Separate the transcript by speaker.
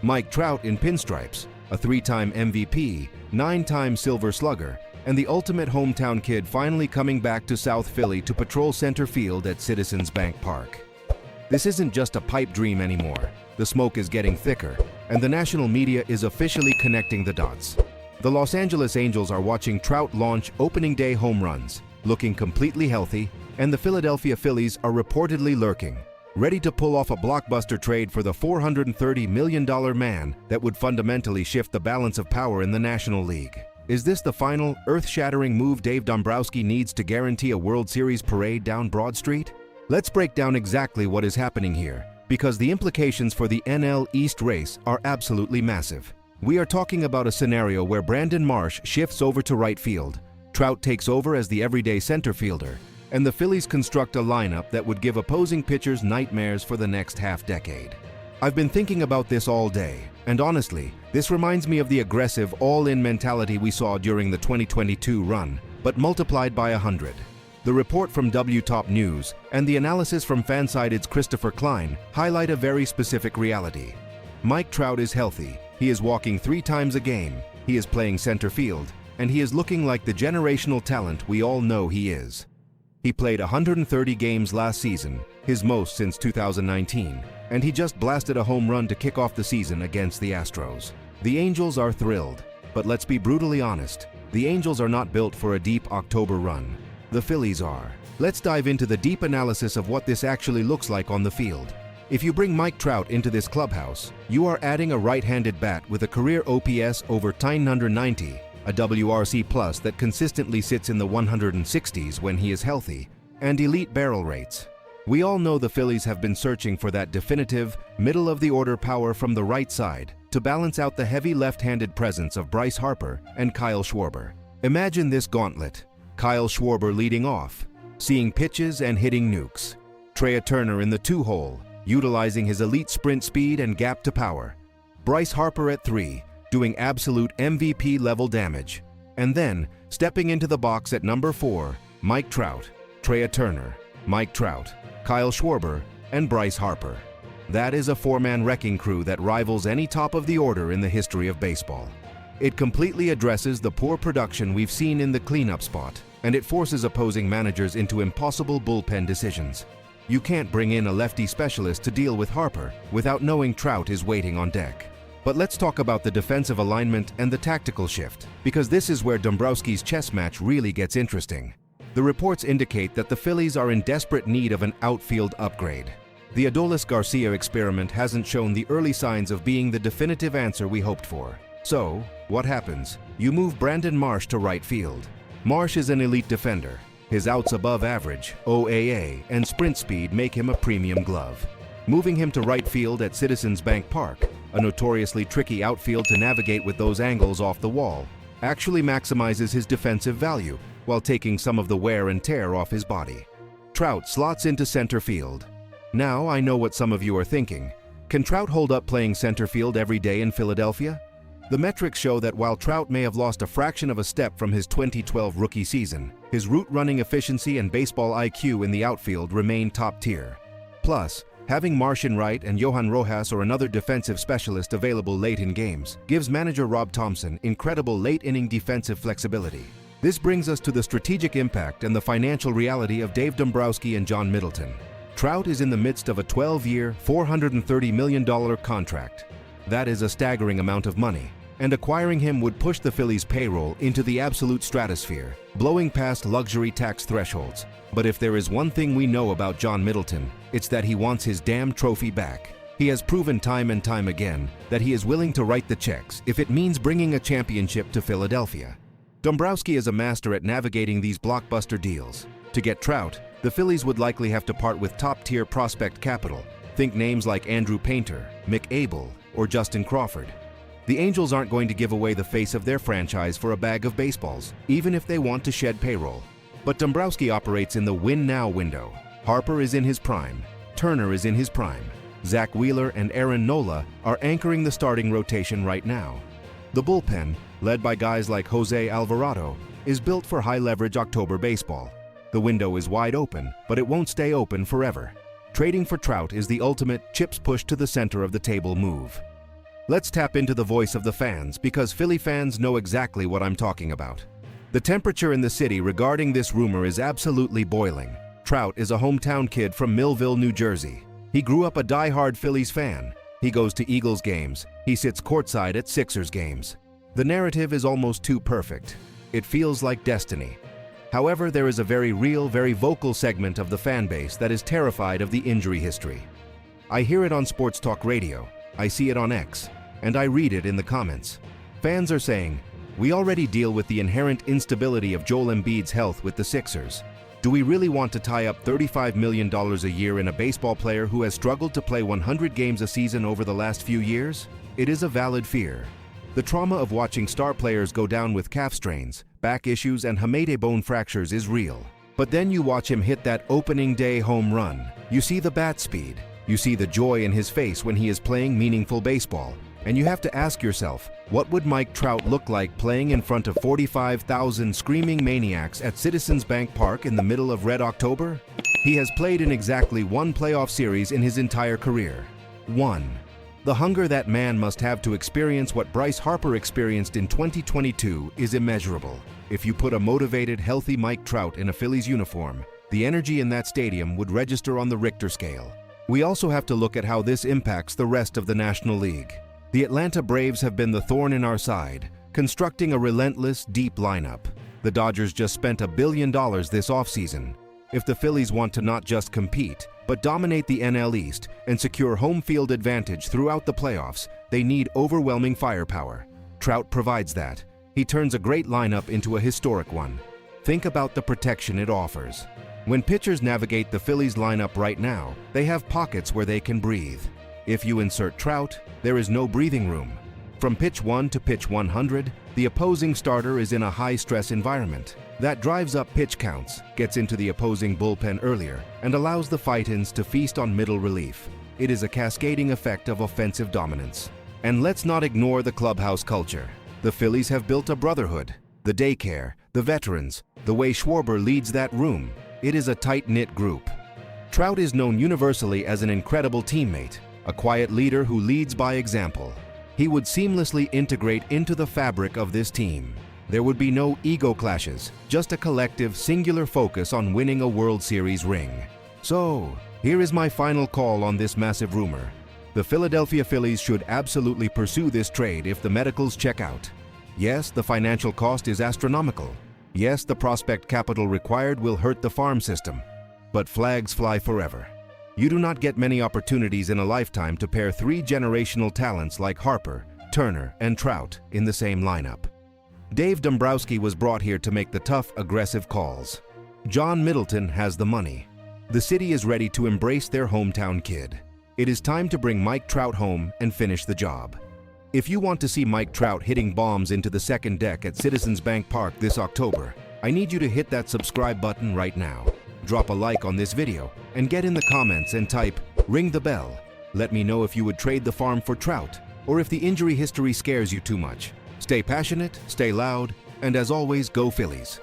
Speaker 1: Mike Trout in pinstripes, a 3-time MVP, 9-time Silver Slugger, and the ultimate hometown kid finally coming back to South Philly to patrol center field at Citizens Bank Park. This isn't just a pipe dream anymore. The smoke is getting thicker, and the national media is officially connecting the dots. The Los Angeles Angels are watching Trout launch opening day home runs, looking completely healthy, and the Philadelphia Phillies are reportedly lurking, ready to pull off a blockbuster trade for the $430 million man that would fundamentally shift the balance of power in the National League. Is this the final, earth-shattering move Dave Dombrowski needs to guarantee a World Series parade down Broad Street? Let's break down exactly what is happening here, because the implications for the NL East race are absolutely massive. We are talking about a scenario where Brandon Marsh shifts over to right field, Trout takes over as the everyday center fielder, and the Phillies construct a lineup that would give opposing pitchers nightmares for the next half-decade. I've been thinking about this all day, and honestly, this reminds me of the aggressive, all-in mentality we saw during the 2022 run, but multiplied by 100. The report from WTOP News and the analysis from Fansided's Christopher Klein highlight a very specific reality. Mike Trout is healthy, he is walking 3 times a game, he is playing center field, and he is looking like the generational talent we all know he is. He played 130 games last season, his most since 2019, and he just blasted a home run to kick off the season against the Astros. The Angels are thrilled, but let's be brutally honest, the Angels are not built for a deep October run. The Phillies are. Let's dive into the deep analysis of what this actually looks like on the field. If you bring Mike Trout into this clubhouse, you are adding a right-handed bat with a career OPS over 990, a WRC plus that consistently sits in the 160s when he is healthy, and elite barrel rates. We all know the Phillies have been searching for that definitive, middle-of-the-order power from the right side to balance out the heavy left-handed presence of Bryce Harper and Kyle Schwarber. Imagine this gauntlet. Kyle Schwarber leading off, seeing pitches and hitting nukes. Trea Turner in the 2-hole, utilizing his elite sprint speed and gap to power. Bryce Harper at 3, doing absolute MVP-level damage. And then, stepping into the box at number 4, Mike Trout, Trea Turner, Mike Trout, Kyle Schwarber, and Bryce Harper. That is a 4-man wrecking crew that rivals any top of the order in the history of baseball. It completely addresses the poor production we've seen in the cleanup spot, and it forces opposing managers into impossible bullpen decisions. You can't bring in a lefty specialist to deal with Harper without knowing Trout is waiting on deck. But let's talk about the defensive alignment and the tactical shift, because this is where Dombrowski's chess match really gets interesting. The reports indicate that the Phillies are in desperate need of an outfield upgrade. The Adolis Garcia experiment hasn't shown the early signs of being the definitive answer we hoped for. So, what happens? You move Brandon Marsh to right field. Marsh is an elite defender. His outs above average, OAA, and sprint speed make him a premium glove. Moving him to right field at Citizens Bank Park, a notoriously tricky outfield to navigate with those angles off the wall, actually maximizes his defensive value while taking some of the wear and tear off his body. Trout slots into center field. Now I know what some of you are thinking. Can Trout hold up playing center field every day in Philadelphia? The metrics show that while Trout may have lost a fraction of a step from his 2012 rookie season, his route running efficiency and baseball IQ in the outfield remain top tier. Plus, having Marsh in right and Johan Rojas or another defensive specialist available late in games gives manager Rob Thompson incredible late-inning defensive flexibility. This brings us to the strategic impact and the financial reality of Dave Dombrowski and John Middleton. Trout is in the midst of a 12-year, $430 million contract. That is a staggering amount of money, and acquiring him would push the Phillies' payroll into the absolute stratosphere, blowing past luxury tax thresholds. But if there is one thing we know about John Middleton, it's that he wants his damn trophy back. He has proven time and time again that he is willing to write the checks if it means bringing a championship to Philadelphia. Dombrowski is a master at navigating these blockbuster deals. To get Trout, the Phillies would likely have to part with top-tier prospect capital. Think names like Andrew Painter, Mick Abel, or Justin Crawford. The Angels aren't going to give away the face of their franchise for a bag of baseballs, even if they want to shed payroll. But Dombrowski operates in the win-now window. Harper is in his prime. Turner is in his prime. Zack Wheeler and Aaron Nola are anchoring the starting rotation right now. The bullpen, led by guys like Jose Alvarado, is built for high-leverage October baseball. The window is wide open, but it won't stay open forever. Trading for Trout is the ultimate chips pushed to the center of the table move. Let's tap into the voice of the fans because Philly fans know exactly what I'm talking about. The temperature in the city regarding this rumor is absolutely boiling. Trout is a hometown kid from Millville, New Jersey. He grew up a die-hard Phillies fan. He goes to Eagles games. He sits courtside at Sixers games. The narrative is almost too perfect. It feels like destiny. However, there is a very real, very vocal segment of the fan base that is terrified of the injury history. I hear it on sports talk radio, I see it on X, and I read it in the comments. Fans are saying, we already deal with the inherent instability of Joel Embiid's health with the Sixers. Do we really want to tie up $35 million a year in a baseball player who has struggled to play 100 games a season over the last few years? It is a valid fear. The trauma of watching star players go down with calf strains, back issues, and hamate bone fractures is real. But then you watch him hit that opening day home run. You see the bat speed. You see the joy in his face when he is playing meaningful baseball. And you have to ask yourself, what would Mike Trout look like playing in front of 45,000 screaming maniacs at Citizens Bank Park in the middle of Red October? He has played in exactly one playoff series in his entire career. One. The hunger that man must have to experience what Bryce Harper experienced in 2022 is immeasurable. If you put a motivated, healthy Mike Trout in a Phillies uniform, the energy in that stadium would register on the Richter scale. We also have to look at how this impacts the rest of the National League. The Atlanta Braves have been the thorn in our side, constructing a relentless, deep lineup. The Dodgers just spent $1 billion this offseason. If the Phillies want to not just compete, but dominate the NL East and secure home field advantage throughout the playoffs, they need overwhelming firepower. Trout provides that. He turns a great lineup into a historic one. Think about the protection it offers. When pitchers navigate the Phillies lineup right now, they have pockets where they can breathe. If you insert Trout, there is no breathing room. From pitch 1 to pitch 100, the opposing starter is in a high-stress environment. That drives up pitch counts, gets into the opposing bullpen earlier, and allows the Phitins to feast on middle relief. It is a cascading effect of offensive dominance. And let's not ignore the clubhouse culture. The Phillies have built a brotherhood. The daycare, the veterans, the way Schwarber leads that room. It is a tight-knit group. Trout is known universally as an incredible teammate, a quiet leader who leads by example. He would seamlessly integrate into the fabric of this team. There would be no ego clashes, just a collective, singular focus on winning a World Series ring. So, here is my final call on this massive rumor. The Philadelphia Phillies should absolutely pursue this trade if the medicals check out. Yes, the financial cost is astronomical. Yes, the prospect capital required will hurt the farm system. But flags fly forever. You do not get many opportunities in a lifetime to pair three generational talents like Harper, Turner, and Trout in the same lineup. Dave Dombrowski was brought here to make the tough, aggressive calls. John Middleton has the money. The city is ready to embrace their hometown kid. It is time to bring Mike Trout home and finish the job. If you want to see Mike Trout hitting bombs into the second deck at Citizens Bank Park this October, I need you to hit that subscribe button right now. Drop a like on this video and get in the comments and type, "Ring the bell." Let me know if you would trade the farm for Trout or if the injury history scares you too much. Stay passionate, stay loud, and as always, go Phillies.